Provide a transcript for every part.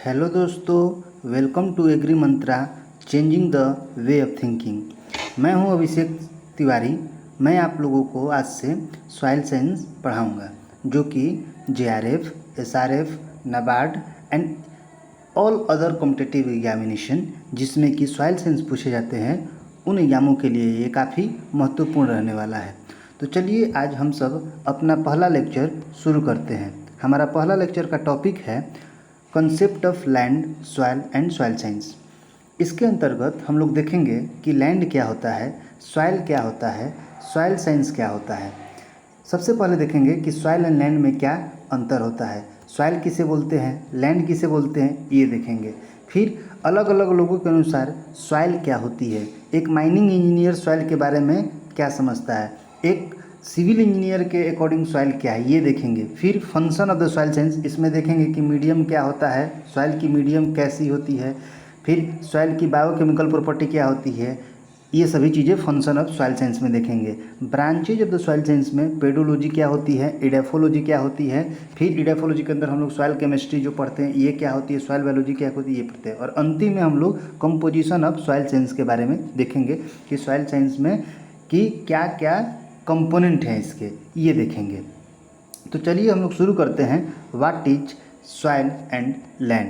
Hello दोस्तों, welcome to Agri Mantra changing the way of thinking. मैं हूं अभिषेक तिवारी। मैं आप लोगों को आज से सॉइल साइंस पढ़ाऊंगा, जो कि JRF, SRF, NABARD and all other competitive examination जिसमें कि सॉइल साइंस पूछे जाते हैं, उन एग्जामों के लिए ये काफ़ी महत्वपूर्ण रहने वाला है। तो चलिए आज हम सब अपना पहला लेक्चर शुरू करते हैं। हमारा पहला लेक्चर का टॉपिक है concept of land, soil and soil science. इसके अंतर्गत हम लोग देखेंगे कि लैंड क्या होता है, सॉइल क्या होता है, सॉइल साइंस क्या होता है। सबसे पहले देखेंगे कि सॉइल एंड लैंड में क्या अंतर होता है, सॉइल किसे बोलते हैं, लैंड किसे बोलते हैं, ये देखेंगे। फिर अलग अलग लोगों के अनुसार सॉइल क्या होती है। एक माइनिंग इंजीनियर सॉइल के बारे में क्या समझता है, एक सिविल इंजीनियर के अकॉर्डिंग सॉइल क्या है, ये देखेंगे। फिर function of the soil science, इसमें देखेंगे कि मीडियम क्या होता है, सॉइल की मीडियम कैसी होती है, फिर सॉइल की बायोकेमिकल प्रॉपर्टी क्या होती है। ये सभी चीज़ें फंक्शन ऑफ सॉइल साइंस में देखेंगे। Branches of the soil science में पेडोलॉजी क्या होती है, इडेफोलॉजी क्या होती है, फिर इडेफोलॉजी के अंदर हम लोग सॉइल केमिस्ट्री जो पढ़ते हैं ये क्या होती है, सॉइल बायोलॉजी क्या होती है ये पढ़ते हैं। और अंतिम में हम लोग कंपोजिशन ऑफ सॉइल साइंस के बारे में देखेंगे कि सॉइल साइंस में कि क्या क्या कंपोनेंट हैं इसके, ये देखेंगे। तो चलिए हम लोग शुरू करते हैं। What is soil and land.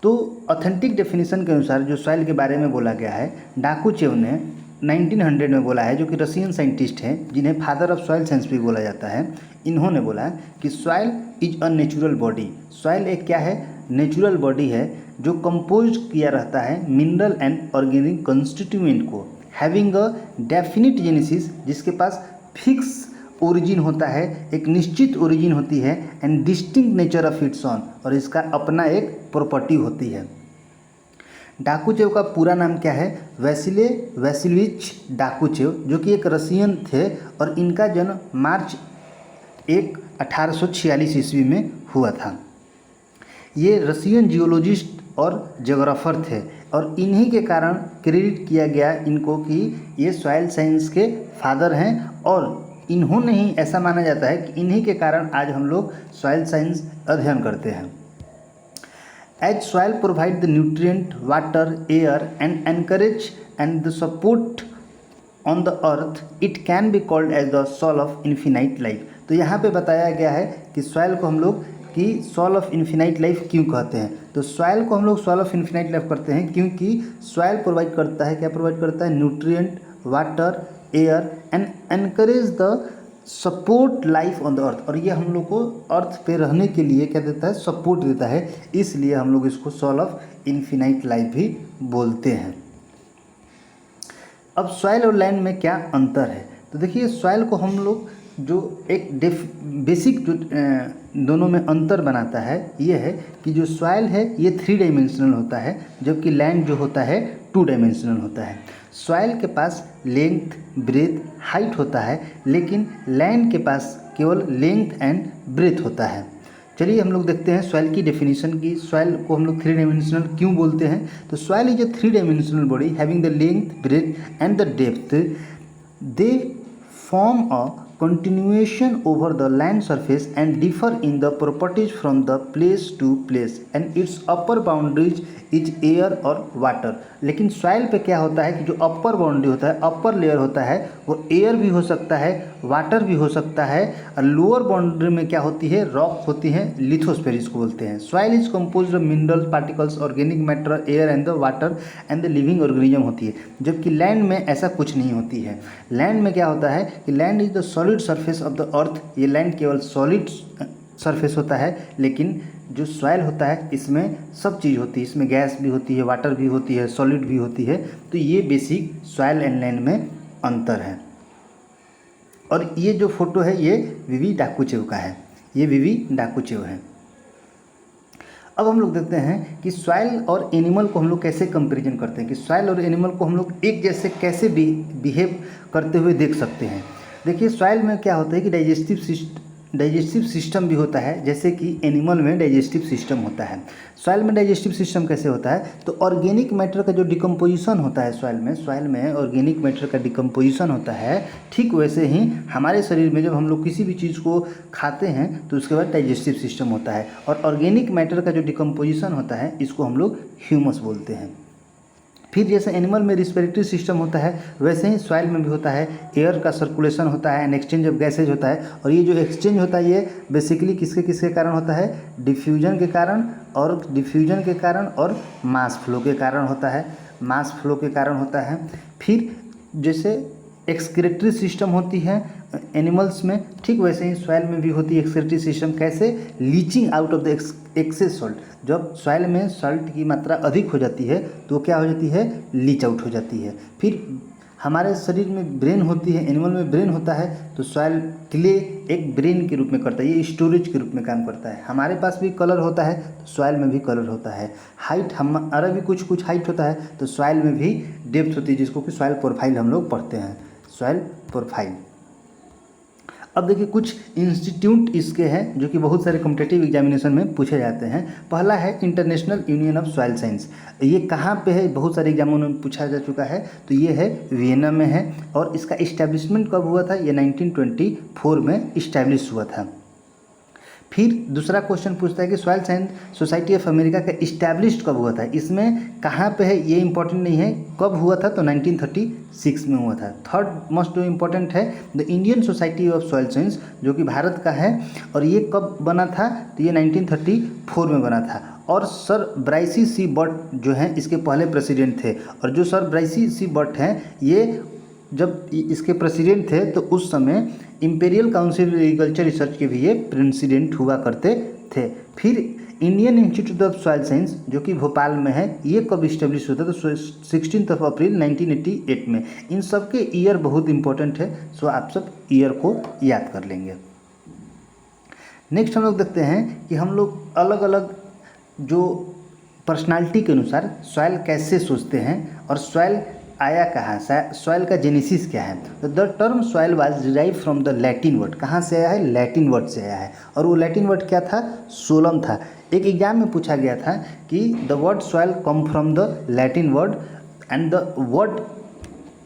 तो ऑथेंटिक डेफिनेशन के अनुसार जो सॉइल के बारे में बोला गया है, डाकुचेव ने 1900 में बोला है, जो कि रशियन साइंटिस्ट हैं जिन्हें फादर ऑफ सॉइल साइंस भी बोला जाता है। इन्होंने बोला कि soil is a natural body. Soil एक क्या है, नेचुरल बॉडी है जो कंपोज किया रहता है मिनरल एंड ऑर्गेनिक कंस्टिट्यूएंट को, हैविंग अ डेफिनिट जेनेसिस, जिसके पास फिक्स ओरिजिन होता है, एक निश्चित ओरिजिन होती है, and distinct nature of its on, और इसका अपना एक प्रॉपर्टी होती है। डाकुचेव का पूरा नाम क्या है, वैसिले वैसिलविच डाकुचेव, जो कि एक रशियन थे और इनका जन्म मार्च 1, 1846 ईस्वी में हुआ था। ये रशियन जियोलॉजिस्ट और जोग्राफर थे और इन्हीं के कारण क्रेडिट किया गया इनको कि ये सॉइल साइंस के फादर हैं, और इन्होंने ही, ऐसा माना जाता है कि इन्हीं के कारण आज हम लोग सॉइल साइंस अध्ययन करते हैं। As soil provide the nutrient, water, air and anchorage and the support on the earth, it can be called as the soul of infinite life. तो यहाँ पे बताया गया है कि सॉइल को हम लोग कि सोल ऑफ इन्फिनाइट लाइफ क्यों कहते हैं। तो सॉइल को हम लोग सोल ऑफ इन्फिनाइट लाइफ करते हैं क्योंकि सॉइल प्रोवाइड करता है, क्या प्रोवाइड करता है, nutrient, water, air and encourage the support life on the अर्थ, और ये हम लोग को अर्थ पे रहने के लिए क्या देता है, सपोर्ट देता है, इसलिए हम लोग इसको सोल ऑफ इन्फिनाइट लाइफ भी बोलते हैं। अब सॉइल और लैंड में क्या अंतर है, तो देखिए सॉइल को हम लोग जो एक बेसिक जो दोनों में अंतर बनाता है ये है कि जो सॉइल है ये 3 डायमेंशनल होता है, जबकि लैंड जो होता है 2 डायमेंशनल होता है। सॉइल के पास लेंथ, ब्रेथ, हाइट होता है, लेकिन लैंड के पास केवल लेंथ एंड ब्रेथ होता है। चलिए हम लोग देखते हैं सॉइल की डेफिनेशन की। सॉइल को हम लोग 3 डायमेंशनल क्यों बोलते हैं, तो soil is a 3 dimensional body having the length, breadth and the depth. They form a continuation over the land surface and differ in the properties from the place to place, and its upper boundaries is air और water। लेकिन soil पे क्या होता है कि जो अपर boundary होता है, अपर लेयर होता है, वो एयर भी हो सकता है, वाटर भी हो सकता है, और लोअर बाउंड्री में क्या होती है, रॉक होती है, लिथोस्फीयर इसको बोलते हैं। Soil is composed of mineral particles, organic matter, air and the water and the living organism होती है, जबकि लैंड में ऐसा कुछ नहीं होती है। लैंड में क्या होता है कि land is the solid surface of the earth, ये लैंड केवल सॉलिड सरफेस होता है, लेकिन जो सॉइल होता है इसमें सब चीज़ होती है, इसमें गैस भी होती है, वाटर भी होती है, सॉलिड भी होती है। तो ये बेसिक सॉइल एंड लैंड में अंतर है। और ये जो फोटो है ये वीवी डाकुचेव का है, ये वीवी डाकुचेव है। अब हम लोग देखते हैं कि सॉइल और एनिमल को हम लोग कैसे कंपैरिजन करते हैं, कि सॉइल और एनिमल को हम लोग एक जैसे कैसे बिहेव करते हुए देख सकते हैं। देखिए सॉइल में क्या होता है कि डाइजेस्टिव सिस्टम भी होता है, जैसे कि एनिमल में डाइजेस्टिव सिस्टम होता है। सॉइल में डाइजेस्टिव सिस्टम कैसे होता है, तो ऑर्गेनिक मैटर का जो डिकम्पोजिशन होता है सॉइल में ऑर्गेनिक मैटर का डिकम्पोजिशन होता है, ठीक वैसे ही हमारे शरीर में जब हम लोग किसी भी चीज़ को खाते हैं तो उसके बाद डाइजेस्टिव सिस्टम होता है, और ऑर्गेनिक मैटर का जो डिकम्पोजिशन होता है इसको हम लोग ह्यूमस बोलते हैं। फिर जैसे एनिमल में रिस्पिरेटरी सिस्टम होता है, वैसे ही सॉइल में भी होता है, एयर का सर्कुलेशन होता है एंड एक्सचेंज ऑफ गैसेज होता है। और ये जो एक्सचेंज होता है ये बेसिकली किसके किसके कारण होता है, डिफ्यूजन के कारण और मास फ्लो के कारण होता है। फिर जैसे एक्सक्रीटरी सिस्टम होती है एनिमल्स में, ठीक वैसे ही सॉइल में भी होती है एक्सक्रीटरी सिस्टम। कैसे, leaching out of the excess salt. जब सॉइल में सॉल्ट की मात्रा अधिक हो जाती है तो क्या हो जाती है, लीच आउट हो जाती है। फिर हमारे शरीर में ब्रेन होती है, एनिमल में ब्रेन होता है, तो सॉइल क्ले एक ब्रेन के रूप में करता है, ये स्टोरेज के रूप में काम करता है। हमारे पास भी कलर होता है तो सॉइल में भी कलर होता है। हाइट हमारा भी कुछ हाइट होता है तो सॉइल में भी डेप्थ होती है, जिसको कि सॉइल प्रोफाइल हम लोग पढ़ते हैं, सॉइल प्रोफाइल। अब देखिए कुछ इंस्टीट्यूट इसके हैं जो कि बहुत सारे कॉम्पिटिटिव एग्जामिनेशन में पूछे जाते हैं। पहला है international union of soil science. ये कहाँ पे है, बहुत सारे एग्जामों में पूछा जा चुका है, तो ये है वियना में है। और इसका इस्टेब्लिशमेंट कब हुआ था, ये 1924 में इस्टेब्लिश हुआ था। फिर दूसरा क्वेश्चन पूछता है कि soil science society of America का इस्टेब्लिश्ड कब हुआ था। इसमें कहाँ पे है ये इंपॉर्टेंट नहीं है, कब हुआ था, तो 1936 में हुआ था। थर्ड मोस्ट जो इम्पोर्टेंट है the Indian society of soil science, जो कि भारत का है, और ये कब बना था, तो ये 1934 में बना था। और सर ब्राइसी सी बट जो हैं इसके पहले प्रेसिडेंट थे। और जो सर ब्राइसी सी बट हैं ये जब इसके प्रेसिडेंट थे तो उस समय इंपीरियल काउंसिल एग्रीकल्चर रिसर्च के भी ये प्रेसिडेंट हुआ करते थे। फिर Indian institute of soil science जो कि भोपाल में है, ये कब इस्टेब्लिश होता है, तो 16 अप्रैल 1988 में। इन सब के ईयर बहुत इंपॉर्टेंट है, सो आप सब ईयर को याद कर लेंगे। नेक्स्ट हम लोग देखते हैं कि हम लोग अलग अलग जो पर्सनालिटी के अनुसार सॉइल कैसे सोचते हैं और सॉइल आया कहाँ, सॉइल का जेनेसिस क्या है। तो the term soil was derive from the Latin word, कहाँ से आया है, लैटिन वर्ड से आया है। और वो लैटिन वर्ड क्या था, सोलम था। एक एग्जाम में पूछा गया था कि the word soil come from the Latin word and the word,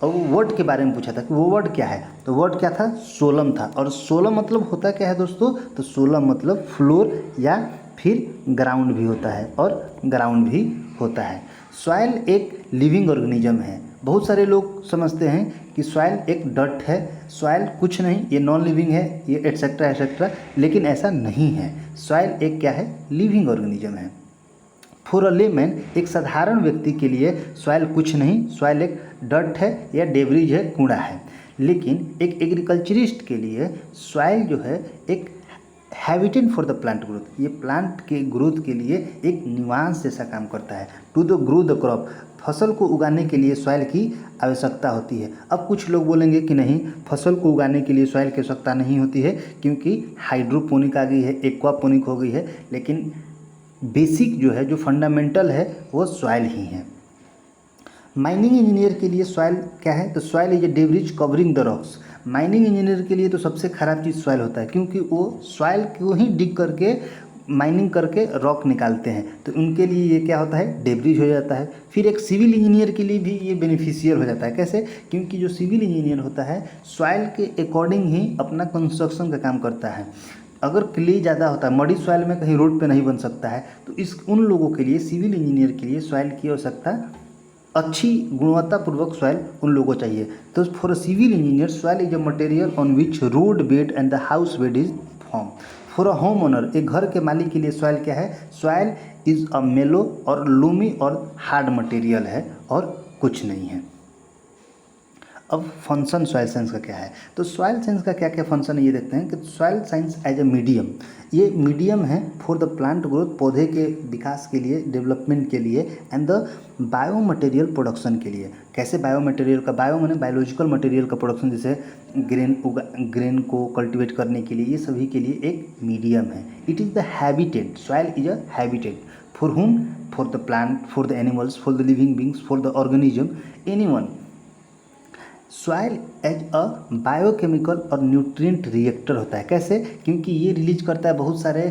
और वो वर्ड के बारे में पूछा था कि वो वर्ड क्या है, तो वर्ड क्या था, सोलम था। और सोलम मतलब होता क्या है दोस्तों, तो सोलम मतलब फ्लोर या फिर ग्राउंड भी होता है, और ग्राउंड भी होता है। सॉइल एक लिविंग ऑर्गेनिज्म है। बहुत सारे लोग समझते हैं कि सॉइल एक डर्ट है, सॉइल कुछ नहीं, ये नॉन लिविंग है, ये एटसेट्रा एटसेट्रा, लेकिन ऐसा नहीं है। सॉइल एक क्या है, लिविंग ऑर्गेनिज्म है। फॉर अ लेमैन, एक साधारण व्यक्ति के लिए सॉइल कुछ नहीं, सॉइल एक डर्ट है या डेब्रिज है, कूड़ा है। लेकिन एक एग्रीकल्चरिस्ट के लिए सॉइल जो है एक habitat for the plant growth, ये प्लांट के ग्रोथ के लिए एक निवास जैसा काम करता है। To the grow the crop, फसल को उगाने के लिए सॉइल की आवश्यकता होती है। अब कुछ लोग बोलेंगे कि नहीं, फसल को उगाने के लिए सॉइल की आवश्यकता नहीं होती है क्योंकि हाइड्रोपोनिक आ गई है, एक्वापोनिक हो गई है, लेकिन बेसिक जो है, जो फंडामेंटल है, वो सॉइल ही है। माइनिंग इंजीनियर के लिए सॉइल क्या है, तो soil is a debris covering the rocks. Mining engineer के लिए तो सबसे ख़राब चीज़ सॉइल होता है, क्योंकि वो सॉइल को ही डिग करके माइनिंग करके रॉक निकालते हैं, तो उनके लिए ये क्या होता है, डेब्रिज हो जाता है। फिर एक सिविल इंजीनियर के लिए भी ये बेनिफिशियल हो जाता है। कैसे, क्योंकि जो सिविल इंजीनियर होता है सॉइल के अकॉर्डिंग ही अपना कंस्ट्रक्शन का काम करता है। अगर क्ले ज़्यादा होता है, मडी सॉइल में कहीं रोड पे नहीं बन सकता है, तो उन लोगों के लिए, सिविल इंजीनियर के लिए सॉइल की आवश्यकता, अच्छी गुणवत्तापूर्वक सॉइल उन लोगों को चाहिए। तो for civil engineer soil is a material on which road bed and the house bed is form. For a home owner, एक घर के मालिक के लिए सॉइल क्या है, सॉइल इज अ मेलो और लूमी और हार्ड मटेरियल है, और कुछ नहीं है। अब फंक्शन सॉइल साइंस का क्या है, तो सॉइल साइंस का क्या क्या फंक्शन है ये देखते हैं कि soil science as a medium, ये मीडियम है फॉर द प्लांट ग्रोथ, पौधे के विकास के लिए, डेवलपमेंट के लिए, and the bio material production के लिए। कैसे बायो मटेरियल का, बायो माने बायोलॉजिकल मटेरियल का प्रोडक्शन, जैसे ग्रेन को कल्टिवेट करने के लिए, ये सभी के लिए एक मीडियम है। It is the habitat, soil is a habitat for whom, for the plant, for the animals, for the living beings, for the organism, anyone. Soil as a biochemical और न्यूट्रिएंट रिएक्टर होता है। कैसे? क्योंकि ये release करता है बहुत सारे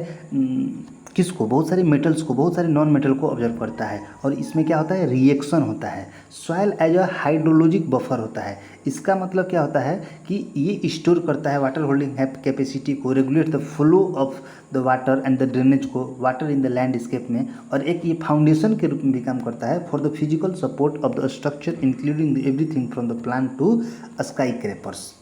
किसको, बहुत सारे मेटल्स को, बहुत सारे नॉन मेटल को ऑब्जर्व करता है, और इसमें क्या होता है, रिएक्शन होता है। Soil as a hydrologic buffer होता है। इसका मतलब क्या होता है कि ये स्टोर करता है वाटर होल्डिंग कैपेसिटी को, regulate the flow of the water and the drainage को, वाटर इन द लैंडस्केप में, और एक ये फाउंडेशन के रूप में भी काम करता है for the physical support of the structure including the everything from the plant to skyscrapers.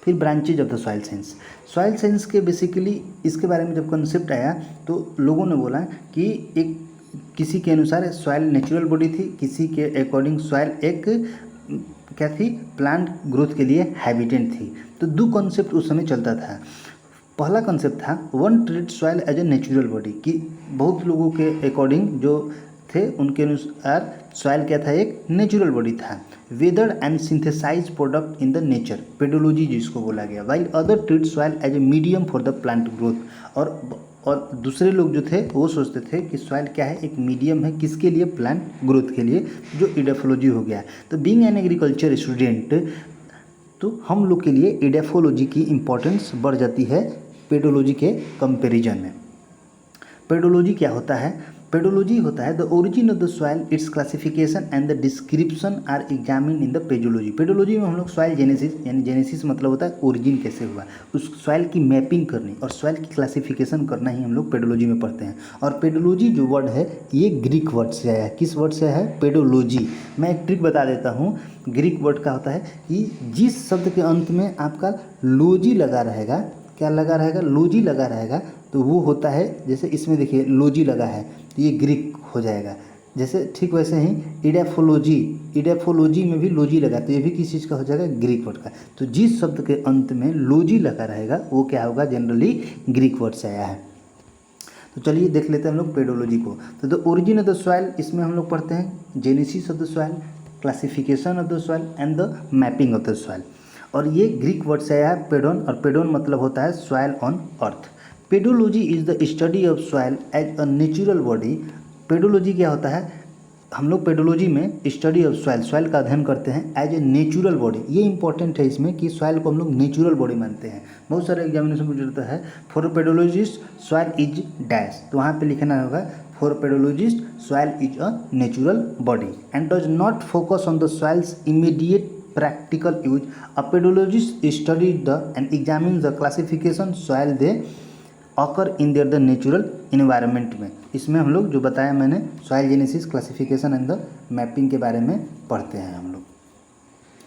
फिर branches of the soil science. Soil science के बेसिकली इसके बारे में जब कंसेप्ट आया तो लोगों ने बोला कि एक किसी के अनुसार सॉइल नेचुरल बॉडी थी, किसी के अकॉर्डिंग सॉइल एक क्या थी, प्लांट ग्रोथ के लिए हैबिटेट थी। तो दो कॉन्सेप्ट उस समय चलता था। पहला कॉन्सेप्ट था one treat soil as a natural body, कि बहुत लोगों के अकॉर्डिंग जो थे उनके अनुसार सॉइल क्या था, एक नेचुरल बॉडी था, weathered and synthesize product in the nature, pedology जिसको बोला गया। While other treat soil as a medium for the plant growth, और दूसरे लोग जो थे वो सोचते थे कि सॉइल क्या है, एक मीडियम है, किसके लिए, प्लांट ग्रोथ के लिए, जो इडेफोलॉजी हो गया। तो बीइंग एन एग्रीकल्चर स्टूडेंट, तो हम लोग के लिए इडेफोलॉजी की इम्पोर्टेंस बढ़ जाती है पेडोलॉजी के कंपैरिजन में। पेडोलॉजी क्या होता है? पेडोलॉजी होता है the origin of the soil, its classification and the description are examine in the pedology. Pedology में हम लोग सॉइल जेनेसिस, यानी जेनेसिस मतलब होता है ओरिजिन कैसे हुआ, उस सॉइल की मैपिंग करनी और सॉइल की क्लासिफिकेशन करना ही हम लोग पेडोलॉजी में पढ़ते हैं। और पेडोलॉजी जो वर्ड है ये ग्रीक वर्ड से आया है। किस वर्ड से है? पेडोलॉजी। मैं एक ट्रिक बता देता हूँ। ग्रीक वर्ड का होता है कि जिस शब्द के अंत में आपका लोजी लगा रहेगा, क्या लगा रहेगा, लोजी लगा रहेगा, तो वो होता है, जैसे इसमें देखिए लोजी लगा है तो ये ग्रीक हो जाएगा। जैसे ठीक वैसे ही इडेफोलॉजी, इडेफोलॉजी में भी लोजी लगा तो ये भी किस चीज़ का हो जाएगा, ग्रीक वर्ड का। तो जिस शब्द के अंत में लोजी लगा रहेगा वो क्या होगा, जनरली ग्रीक वर्ड से आया है। तो चलिए देख लेते हैं हम लोग पेडोलॉजी को। तो the origin of the soil, इसमें हम लोग पढ़ते हैं genesis of the soil, classification of the soil and the mapping of the soil. और ये ग्रीक वर्ड से आया है पेडोन, और पेडोन मतलब होता है soil on earth. Pedology is the study of soil as a natural body. Pedology क्या होता है? हम लोग पेडोलॉजी में स्टडी ऑफ सॉइल, सॉइल का अध्ययन करते हैं एज ए नेचुरल बॉडी। ये इंपॉर्टेंट है इसमें कि सॉइल को हम लोग नेचुरल बॉडी मानते हैं। बहुत सारे एग्जामिनेशन में जुड़ता है for pedologist soil is dash, तो वहाँ पे लिखना होगा for pedologist soil is a natural body and does not focus on the soils immediate practical use. A pedologist studied the and examines the classification soil they occur in their the natural environment में। इसमें हम लोग जो बताया मैंने soil genesis, classification and the mapping के बारे में पढ़ते हैं हम लोग।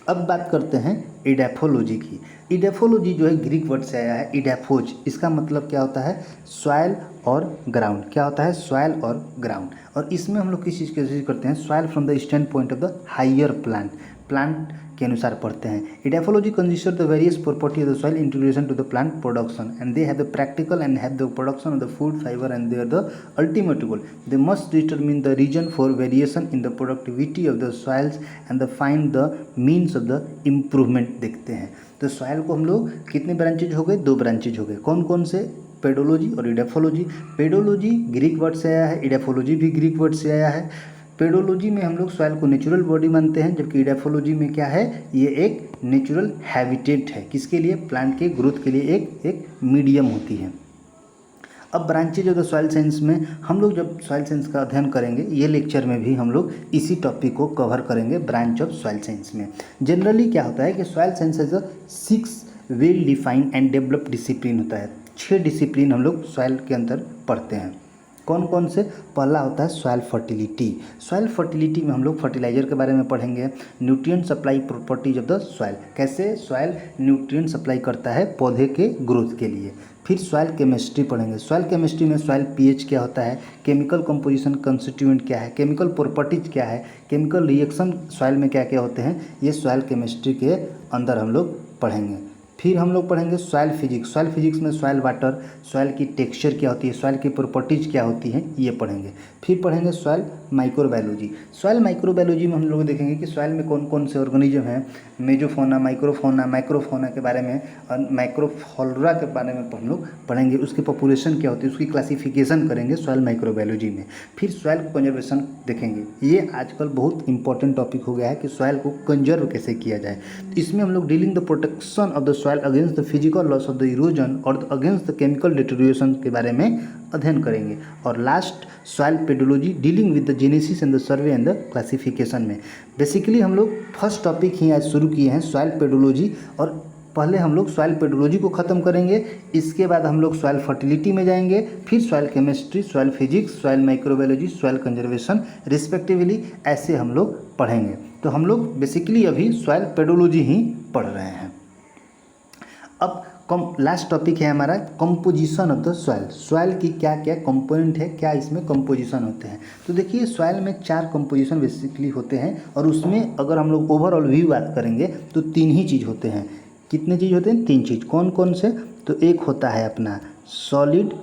अब बात करते हैं इडेफोलॉजी की। इडेफोलॉजी जो है ग्रीक वर्ड से आया है, इडेफोज। इसका मतलब क्या होता है, सॉइल और ग्राउंड। क्या होता है, सॉइल और ग्राउंड। और इसमें हम लोग किस चीज़ की कोशिश करते हैं, soil from the standpoint of the higher plant, plant के अनुसार पढ़ते हैं। Edaphology consist the various property of the soil integration to the plant production and they have the practical and have the production of the food fiber and they are the ultimate goal. They must determine the reason for variation in the productivity of the soils and the find the means of the improvement देखते हैं। तो soil को हम लोग कितने branches हो गए, 2 branches हो गए। कौन कौन से? पेडोलॉजी और इडेफोलॉजी। पेडोलॉजी ग्रीक वर्ड से आया है, इडेफोलॉजी भी ग्रीक वर्ड से आया है। पेडोलॉजी में हम लोग सॉइल को नेचुरल बॉडी मानते हैं, जबकि इडेफोलॉजी में क्या है, ये एक नेचुरल हैबिटेट है। किसके लिए? प्लांट के ग्रोथ के लिए एक मीडियम होती है। अब branches of the soil science में हम लोग जब सॉइल साइंस का अध्ययन करेंगे, ये लेक्चर में भी हम लोग इसी टॉपिक को कवर करेंगे, ब्रांच ऑफ सॉइल साइंस में। जनरली क्या होता है कि soil science as a 6 well defined and developed discipline होता है। 6 डिसिप्लिन हम लोग सॉइल के अंदर पढ़ते हैं। कौन कौन से? पहला होता है सॉइल फर्टिलिटी। सॉइल फर्टिलिटी में हम लोग फर्टिलाइजर के बारे में पढ़ेंगे। Nutrient supply properties of the soil, कैसे सॉइल न्यूट्रिएंट सप्लाई करता है पौधे के ग्रोथ के लिए। फिर सॉइल केमिस्ट्री पढ़ेंगे। सॉइल केमिस्ट्री में सॉइल पीएच क्या होता है, केमिकल कंपोजिशन कंस्टिट्यूएंट क्या है, केमिकल प्रॉपर्टीज क्या है, केमिकल रिएक्शन सॉइल में क्या क्या होते हैं, ये सॉइल केमिस्ट्री के अंदर हम लोग पढ़ेंगे। फिर हम लोग पढ़ेंगे सॉइल फिजिक्स। सॉइल फिजिक्स में सॉइल वाटर, सॉइल की टेक्सचर क्या होती है, सॉइल की प्रॉपर्टीज़ क्या होती हैं, ये पढ़ेंगे। फिर पढ़ेंगे सॉइल माइक्रोबायोलॉजी। सॉइल माइक्रोबायोलॉजी में हम लोग देखेंगे कि सॉइल में कौन कौन से ऑर्गेनिज्म हैं, मेजोफोना, माइक्रोफोना के बारे में और माइक्रोफ्लोरा के बारे में हम लोग पढ़ेंगे। उसकी पॉपुलेशन क्या होती है, उसकी क्लासिफिकेशन करेंगे सॉइल माइक्रोबायोलॉजी में। फिर सॉइल कंजर्वेशन देखेंगे। ये आजकल बहुत इंपॉर्टेंट टॉपिक हो गया है कि सॉइल को कंजर्व कैसे किया जाए। इसमें हम लोग dealing the protection of the soil against the physical loss of the erosion और अगेंस्ट द केमिकल डिटोरिएशन के बारे में अध्ययन करेंगे। और last soil pedology dealing with the genesis and the survey and the classification में। बेसिकली हम लोग फर्स्ट टॉपिक ही आज शुरू किए हैं सॉइल पेडोलॉजी, और पहले हम लोग सॉइल पेडोलॉजी को ख़त्म करेंगे। इसके बाद हम लोग सॉइल फर्टिलिटी में जाएंगे, फिर soil chemistry, soil physics, soil microbiology, soil conservation respectively ऐसे हम लोग पढ़ेंगे। तो हम लोग बेसिकली अभी सॉइल पेडोलॉजी ही पढ़ रहे हैं। अब लास्ट टॉपिक है हमारा composition of the soil. Soil की क्या क्या कंपोनेंट है, क्या इसमें कंपोजिशन होते हैं। तो देखिए सॉइल में 4 कंपोजिशन बेसिकली होते हैं, और उसमें अगर हम लोग ओवरऑल व्यू बात करेंगे तो 3 ही चीज़ होते हैं। कितने चीज़ होते हैं? 3 चीज़। कौन कौन से? तो एक होता है अपना सॉलिड,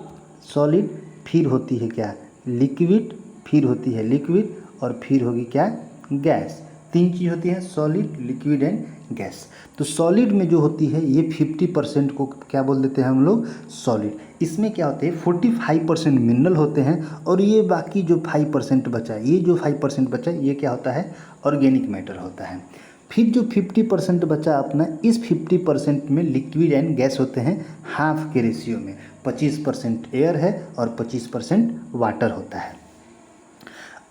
फिर होती है क्या लिक्विड, फिर होती है लिक्विड, और फिर होगी क्या गैस। 3 चीज़ होती है, सॉलिड, लिक्विड एंड गैस। तो सॉलिड में जो होती है ये 50% को क्या बोल देते हैं हम लोग, सॉलिड। इसमें क्या होते हैं 45% मिनरल होते हैं, और ये बाकी जो 5% बचा, ये जो 5% बचा ये क्या होता है, ऑर्गेनिक मैटर होता है। फिर जो 50% बचा अपना, इस 50% में लिक्विड एंड गैस होते हैं हाफ के रेशियो में। 25% एयर है और 25% वाटर होता है।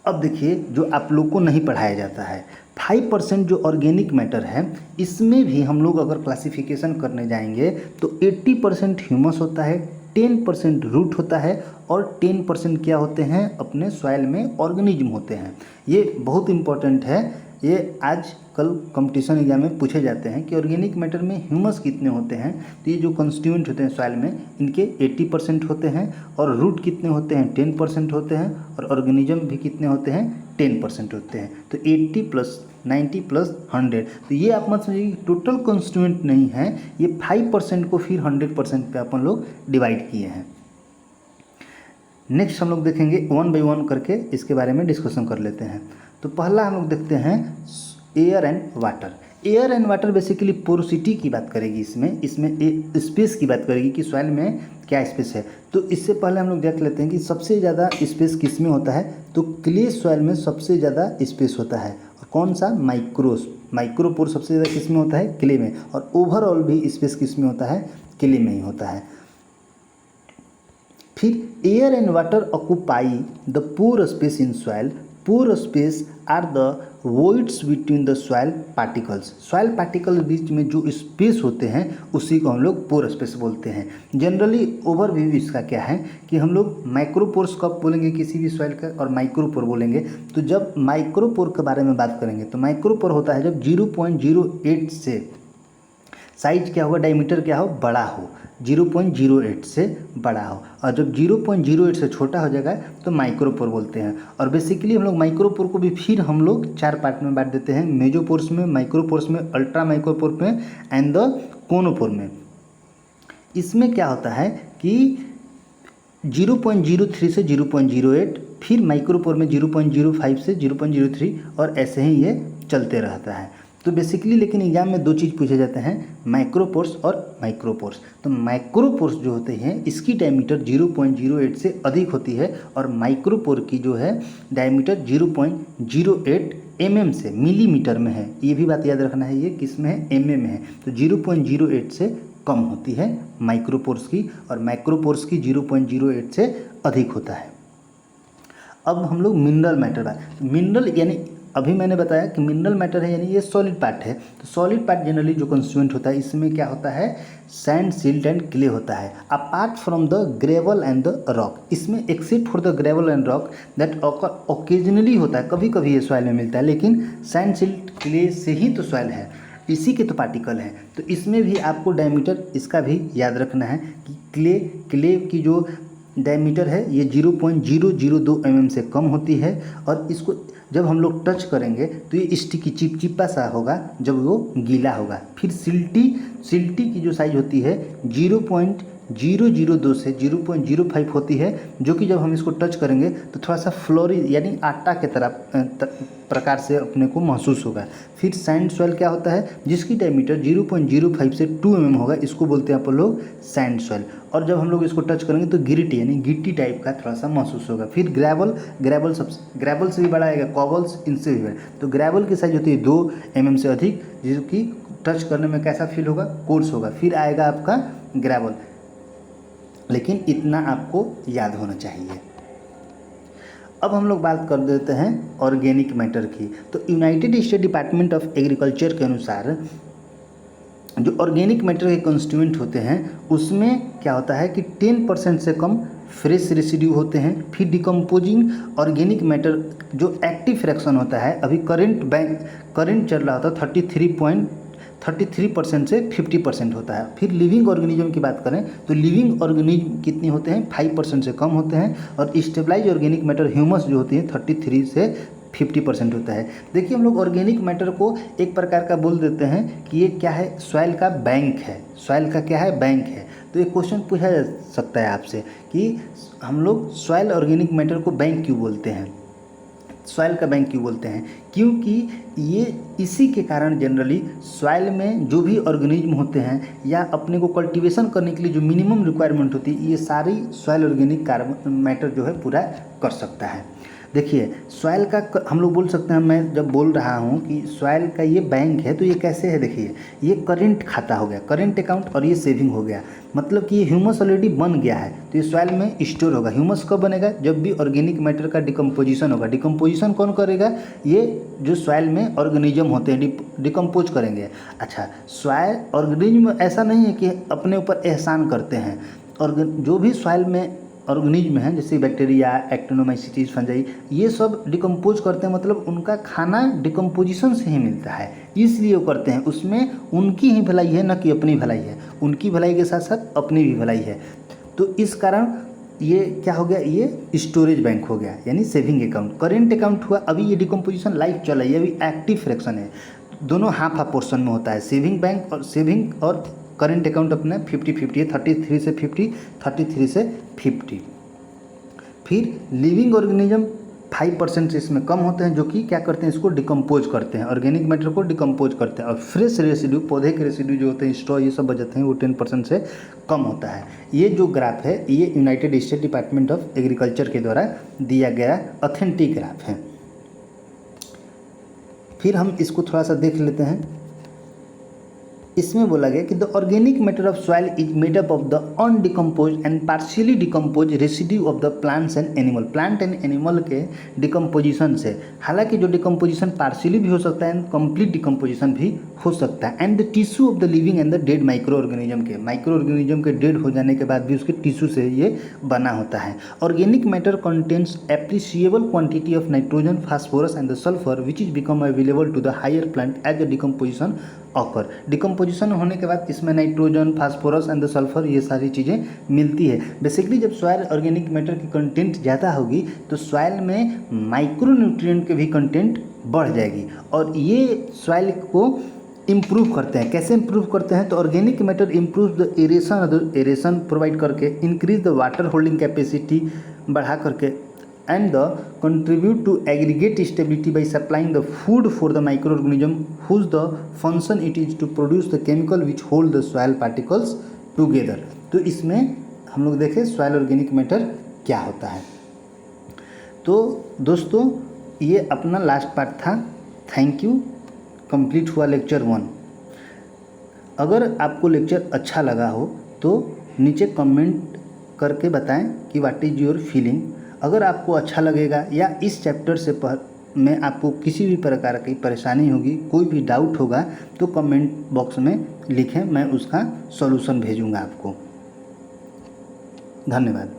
अब देखिए जो आप लोग को नहीं पढ़ाया जाता है, 5% जो ऑर्गेनिक मैटर है, इसमें भी हम लोग अगर क्लासिफिकेशन करने जाएंगे तो 80% ह्यूमस होता है, 10% रूट होता है, और 10% क्या होते हैं अपने सॉइल में ऑर्गेनिज्म होते हैं। ये बहुत इंपॉर्टेंट है, ये आज कल कंपटीशन एग्जाम में पूछे जाते हैं कि ऑर्गेनिक मैटर में ह्यूमस कितने होते हैं। तो ये जो कंस्टिट्यूएंट होते हैं सॉइल में, इनके 80% होते हैं, और रूट कितने होते हैं 10% होते हैं, और ऑर्गेनिज्म भी कितने होते हैं 10% होते हैं। तो 80 + 90 + 100, तो ये आप मत समझिए टोटल कंस्टिट्यूएंट नहीं है, ये 5% को फिर 100% पे अपन लोग डिवाइड किए हैं। नेक्स्ट हम लोग देखेंगे 1 बाय 1 करके इसके बारे में डिस्कशन कर लेते हैं। तो पहला हम लोग देखते हैं air and water. Air and water basically porosity की बात करेगी, इसमें स्पेस की बात करेगी कि सॉइल में क्या स्पेस है। तो इससे पहले हम लोग देख लेते हैं कि सबसे ज़्यादा स्पेस किस में होता है। तो क्ले सॉइल में सबसे ज़्यादा स्पेस होता है, और कौन सा, माइक्रोपोर सबसे ज़्यादा किस में होता है, क्ले में। और ओवरऑल भी स्पेस किस में होता है, क्ले में ही होता है। फिर air and water occupy the pore space in soil. Pore space are the voids between the soil particles. Soil particle बीच में जो स्पेस होते हैं उसी को हम लोग पोर स्पेस बोलते हैं। जनरली ओवरव्यू इसका क्या है कि हम लोग माइक्रोपोर्स कब बोलेंगे किसी भी सॉइल का, और माइक्रोपोर बोलेंगे। तो जब माइक्रोपोर के बारे में बात करेंगे तो माइक्रोपोर होता है जब 0.08 से साइज क्या होगा, डायमीटर क्या हो, बड़ा हो, 0.08 से बड़ा हो। और जब 0.08 से छोटा हो जाएगा तो माइक्रोपोर बोलते हैं। और बेसिकली हम लोग माइक्रोपोर को भी फिर हम लोग 4 पार्ट में बांट देते हैं, मेजोपोर्स में, माइक्रोपोर्स में, अल्ट्रा माइक्रोपोर में एंड द कोनोपोर में। इसमें क्या होता है कि 0.03 से 0.08, फिर माइक्रोपोर में 0.05 से 0.03, और ऐसे ही ये चलते रहता है। तो बेसिकली लेकिन एग्जाम में 2 चीज़ पूछे जाते हैं, माइक्रोपोर्स और माइक्रोपोर्स। तो माइक्रोपोर्स जो होते हैं इसकी डायमीटर 0.08 से अधिक होती है, और माइक्रोपोर की जो है डायमीटर 0.08 mm से, मिलीमीटर में है, ये भी बात याद रखना है, ये किस में है, mm में है। तो 0.08 से कम होती है माइक्रोपोर्स की, और माइक्रोपोर्स की 0.08 से अधिक होता है। अब हम लोग मिनरल मैटर बात, मिनरल यानी अभी मैंने बताया कि मिनरल मैटर है, यानी ये सॉलिड पार्ट है। तो सॉलिड पार्ट जनरली जो कंस्टिट्यूएंट होता है इसमें क्या होता है, सैंड, सिल्ट एंड क्ले होता है, apart from the gravel and the rock. इसमें except for the gravel and rock that occasionally होता है, कभी कभी ये सॉइल में मिलता है, लेकिन सैंड, सिल्ट, क्ले से ही तो सॉइल है, इसी के तो पार्टिकल हैं। तो इसमें भी आपको डायमीटर इसका भी याद रखना है कि क्ले की जो डायमीटर है ये 0.002 mm से कम होती है। और इसको जब हम लोग टच करेंगे तो ये स्टिकी चिपचिपा सा होगा जब वो गीला होगा। फिर सिल्टी की जो साइज होती है 0.002 से 0.05 होती है, जो कि जब हम इसको टच करेंगे तो थोड़ा सा फ्लोरी यानी आटा के तरह प्रकार से अपने को महसूस होगा। फिर सैंड सॉइल क्या होता है, जिसकी डायमीटर 0.05 से 2 mm होगा, इसको बोलते हैं आप लोग सैंड सॉइल। और जब हम लोग इसको टच करेंगे तो गिरिटी यानी गिट्टी टाइप का थोड़ा सा महसूस होगा। फिर ग्रेवल से भी बड़ा आएगा, कॉबल्स इनसे भी बड़ा। तो ग्रेवल की साइज होती है 2 mm से अधिक, जो कि टच करने में कैसा फील होगा, कोर्स होगा। फिर आएगा आपका ग्रेवल, लेकिन इतना आपको याद होना चाहिए। अब हम लोग बात कर देते हैं ऑर्गेनिक मैटर की। तो United state department of agriculture के अनुसार जो ऑर्गेनिक मैटर के कंस्टिट्यूएंट होते हैं उसमें क्या होता है कि 10% से कम फ्रेश रेसिड्यू होते हैं। फिर डिकम्पोजिंग ऑर्गेनिक मैटर जो एक्टिव फ्रैक्शन होता है, अभी करंट चल रहा होता है 33% से 50% होता है। फिर लिविंग ऑर्गेनिज्म की बात करें तो लिविंग ऑर्गेनिज्म कितने होते हैं, 5% से कम होते हैं। और स्टेबलाइज ऑर्गेनिक मैटर ह्यूमस जो होती है 33 से 50% होता है। देखिए हम लोग ऑर्गेनिक मैटर को एक प्रकार का बोल देते हैं कि ये क्या है, सॉइल का बैंक है। सॉइल का क्या है, बैंक है। तो एक क्वेश्चन पूछा जा सकता है आपसे कि हम लोग सॉइल ऑर्गेनिक मैटर को बैंक क्यों बोलते हैं, सॉइल का बैंक क्यों बोलते हैं, क्योंकि ये इसी के कारण जनरली सॉइल में जो भी ऑर्गेनिज्म होते हैं या अपने को कल्टीवेशन करने के लिए जो मिनिमम रिक्वायरमेंट होती है, ये सारी सॉइल ऑर्गेनिक कार्बन मैटर जो है पूरा कर सकता है। देखिए सॉइल का हम लोग बोल सकते हैं, मैं जब बोल रहा हूँ कि सॉइल का ये बैंक है तो ये कैसे है, देखिए ये करेंट खाता हो गया, करेंट अकाउंट, और ये सेविंग हो गया। मतलब कि ये ह्यूमस ऑलरेडी बन गया है तो ये सॉइल में स्टोर होगा। ह्यूमस कब बनेगा, जब भी ऑर्गेनिक मैटर का डिकम्पोजिशन होगा। डिकम्पोजिशन कौन करेगा, ये जो सॉइल में ऑर्गेनिज्म होते हैं डिकम्पोज करेंगे। अच्छा, सॉइल ऑर्गेनिज्म ऐसा नहीं है कि अपने ऊपर एहसान करते हैं। और जो भी सॉइल में ऑर्गेनिज्म हैं जैसे बैक्टीरिया, एक्टिनोमाइसीट्स, फंजाई, ये सब डिकम्पोज करते हैं। मतलब उनका खाना डिकम्पोजिशन से ही मिलता है, इसलिए वो करते हैं। उसमें उनकी ही भलाई है, न कि अपनी भलाई है। उनकी भलाई के साथ साथ अपनी भी भलाई है। तो इस कारण ये क्या हो गया, ये स्टोरेज बैंक हो गया, यानी सेविंग अकाउंट। करेंट अकाउंट हुआ, अभी ये डिकम्पोजिशन लाइफ चल रही है, अभी एक्टिव फ्रैक्शन है। दोनों हाफ पोर्शन में होता है, सेविंग बैंक और सेविंग और करेंट अकाउंट अपने 50-50 है, 33 से 50, 33 से 50। फिर लिविंग ऑर्गेनिज्म 5% से इसमें कम होते हैं, जो कि क्या करते हैं, इसको डिकम्पोज करते हैं, ऑर्गेनिक मैटर को डिकम्पोज करते हैं। और फ्रेश रेसिड्यू, पौधे के रेसिड्यू जो होते हैं, स्ट्रॉ, ये सब बचते हैं, वो 10% से कम होता है। ये जो ग्राफ है ये United state department of agriculture के द्वारा दिया गया ऑथेंटिक ग्राफ है। फिर हम इसको थोड़ा सा देख लेते हैं। इसमें बोला गया कि the organic matter of soil is made up of the undecomposed and partially decomposed residue of the plants and animal. Plant and animal के डिकम्पोजिशन से, हालांकि जो डिकम्पोजिशन पार्शियली भी हो सकता है एंड कंप्लीट डिकम्पोजिशन भी हो सकता है। And the tissue of the living and the dead micro organism के डेड हो जाने के बाद भी उसके टिश्यू से ये बना होता है। Organic matter contains appreciable quantity of nitrogen, phosphorus and the sulphur which is become available to the higher plant as the decomposition occur. Decomposition होने के बाद इसमें nitrogen, phosphorus and the sulphur, ये सारी चीज़ें मिलती है। बेसिकली जब सॉइल ऑर्गेनिक मैटर की कंटेंट ज़्यादा होगी तो सॉइल में माइक्रो न्यूट्रिएंट के भी कंटेंट बढ़ जाएगी, और ये सॉइल को इम्प्रूव करते हैं। कैसे इम्प्रूव करते हैं, तो organic matter improve the aeration provide करके, increase the water holding capacity बढ़ा करके, and the contribute to aggregate stability by supplying the food for the microorganism whose the function it is to produce the chemical which hold the soil particles together। तो इसमें हम लोग देखें soil organic matter क्या होता है। तो दोस्तों ये अपना लास्ट पार्ट था। Thank you. कंप्लीट हुआ लेक्चर 1। अगर आपको लेक्चर अच्छा लगा हो तो नीचे कमेंट करके बताएं कि व्हाट इज़ योर फीलिंग। अगर आपको अच्छा लगेगा या इस चैप्टर से में आपको किसी भी प्रकार की परेशानी होगी, कोई भी डाउट होगा, तो कमेंट बॉक्स में लिखें, मैं उसका सॉल्यूशन भेजूंगा आपको। धन्यवाद।